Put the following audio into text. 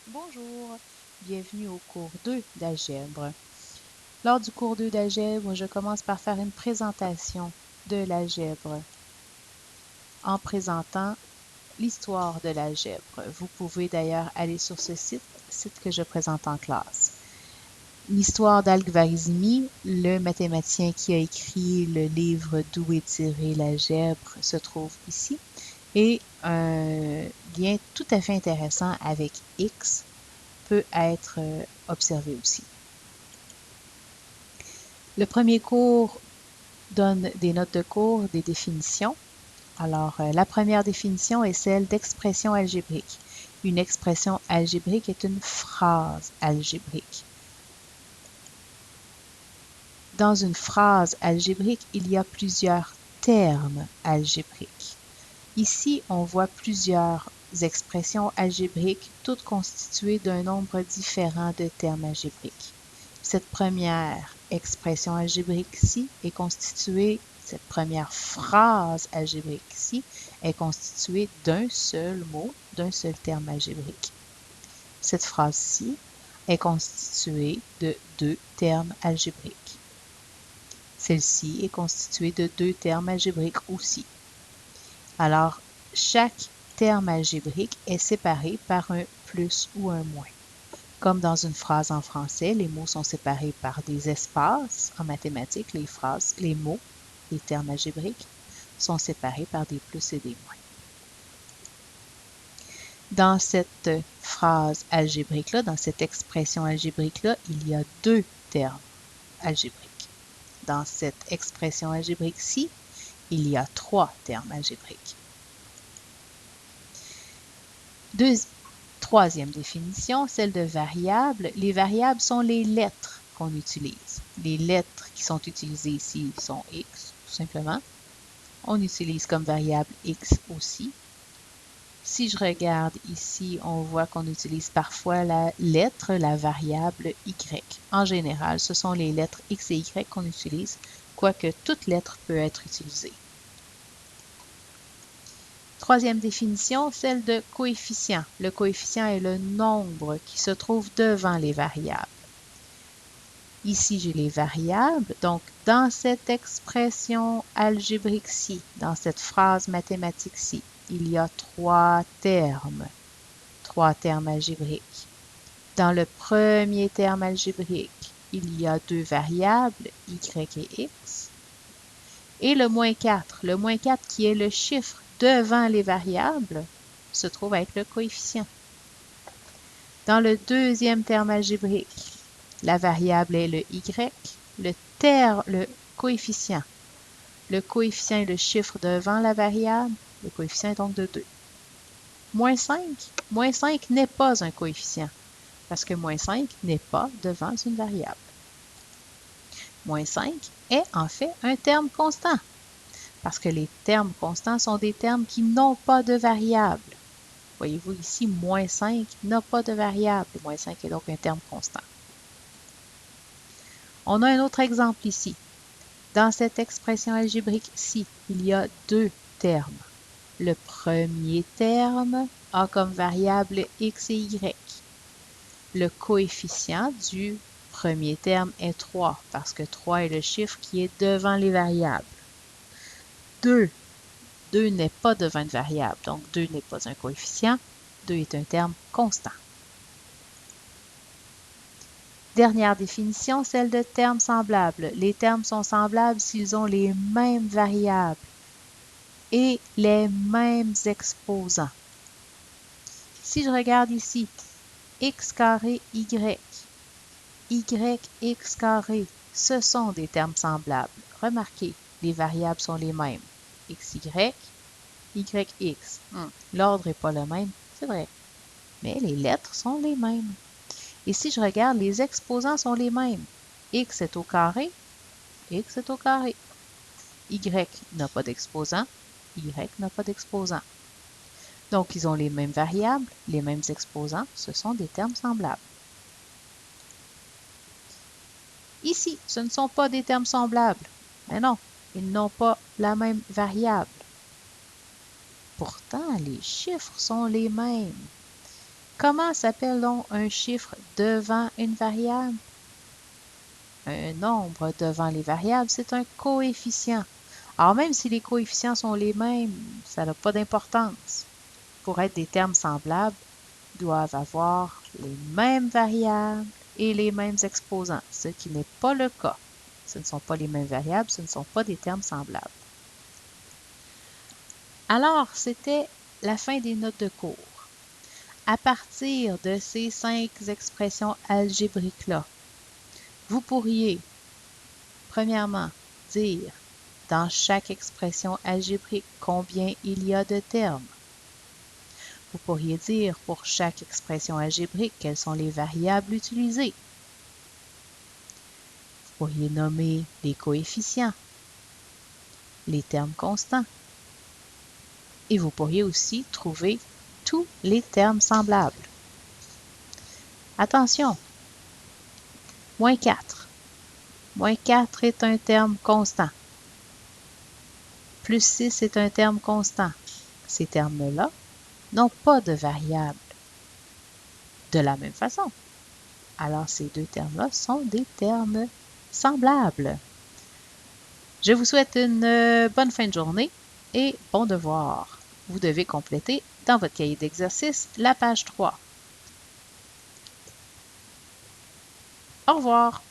Bonjour, bienvenue au cours 2 d'algèbre. Lors du cours 2 d'algèbre, je commence par faire une présentation de l'algèbre en présentant l'histoire de l'algèbre. Vous pouvez d'ailleurs aller sur ce site que je présente en classe. L'histoire d'Al-Khwarizmi, le mathématicien qui a écrit le livre D'où est tirée l'algèbre, se trouve ici. Et un lien tout à fait intéressant avec X peut être observé aussi. Le premier cours donne des notes de cours, des définitions. Alors, la première définition est celle d'expression algébrique. Une expression algébrique est une phrase algébrique. Dans une phrase algébrique, il y a plusieurs termes algébriques. Ici, on voit plusieurs expressions algébriques, toutes constituées d'un nombre différent de termes algébriques. Cette première expression algébrique-ci est constituée, cette première phrase algébrique-ci est constituée d'un seul mot, d'un seul terme algébrique. Cette phrase-ci est constituée de deux termes algébriques. Celle-ci est constituée de deux termes algébriques aussi. Alors, chaque terme algébrique est séparé par un plus ou un moins. Comme dans une phrase en français, les mots sont séparés par des espaces. En mathématiques, les mots, les termes algébriques, sont séparés par des plus et des moins. Dans cette phrase algébrique-là, dans cette expression algébrique-là, il y a deux termes algébriques. Dans cette expression algébrique-ci, il y a trois termes algébriques. Troisième définition, celle de variable. Les variables sont les lettres qu'on utilise. Les lettres qui sont utilisées ici sont x, tout simplement. On utilise comme variable x aussi. Si je regarde ici, on voit qu'on utilise parfois la lettre, la variable y. En général, ce sont les lettres x et y qu'on utilise, quoique toute lettre peut être utilisée. Troisième définition, celle de coefficient. Le coefficient est le nombre qui se trouve devant les variables. Ici, j'ai les variables. Donc, dans cette expression algébrique-ci, dans cette phrase mathématique-ci, il y a trois termes algébriques. Dans le premier terme algébrique, il y a deux variables, y et x. Et le moins 4. Le moins 4 qui est le chiffre devant les variables se trouve avec le coefficient. Dans le deuxième terme algébrique, la variable est le y, le coefficient. Le coefficient est le chiffre devant la variable, le coefficient est donc de 2. Moins 5. Moins 5 n'est pas un coefficient, parce que moins 5 n'est pas devant une variable. Moins 5 est en fait un terme constant, parce que les termes constants sont des termes qui n'ont pas de variable. Voyez-vous ici, moins 5 n'a pas de variable. Moins 5 est donc un terme constant. On a un autre exemple ici. Dans cette expression algébrique-ci, il y a deux termes. Le premier terme a comme variable x et y. Le coefficient du premier terme est 3, parce que 3 est le chiffre qui est devant les variables. 2 n'est pas devant une variable, donc 2 n'est pas un coefficient. 2 est un terme constant. Dernière définition, celle de termes semblables. Les termes sont semblables s'ils ont les mêmes variables et les mêmes exposants. Si je regarde ici, x carré, y x carré, ce sont des termes semblables. Remarquez, les variables sont les mêmes. xy, yx. L'ordre n'est pas le même, c'est vrai, mais les lettres sont les mêmes. Et si je regarde, les exposants sont les mêmes. X est au carré, X est au carré. Y n'a pas d'exposant, Y n'a pas d'exposant. Donc, ils ont les mêmes variables, les mêmes exposants, ce sont des termes semblables. Ici, ce ne sont pas des termes semblables. Mais non, ils n'ont pas la même variable. Pourtant, les chiffres sont les mêmes. Comment s'appelle donc un chiffre devant une variable? Un nombre devant les variables, c'est un coefficient. Alors même si les coefficients sont les mêmes, ça n'a pas d'importance. Pour être des termes semblables, ils doivent avoir les mêmes variables et les mêmes exposants, ce qui n'est pas le cas. Ce ne sont pas les mêmes variables, ce ne sont pas des termes semblables. Alors, c'était la fin des notes de cours. À partir de ces 5 expressions algébriques-là, vous pourriez, premièrement, dire dans chaque expression algébrique combien il y a de termes. Vous pourriez dire pour chaque expression algébrique quelles sont les variables utilisées. Vous pourriez nommer les coefficients, les termes constants. Et vous pourriez aussi trouver tous les termes semblables. Attention, moins 4. Moins 4 est un terme constant. Plus 6 est un terme constant. Ces termes-là n'ont pas de variable. De la même façon. Alors, ces deux termes-là sont des termes semblables. Je vous souhaite une bonne fin de journée et bon devoir. Vous devez compléter dans votre cahier d'exercice la page 3. Au revoir.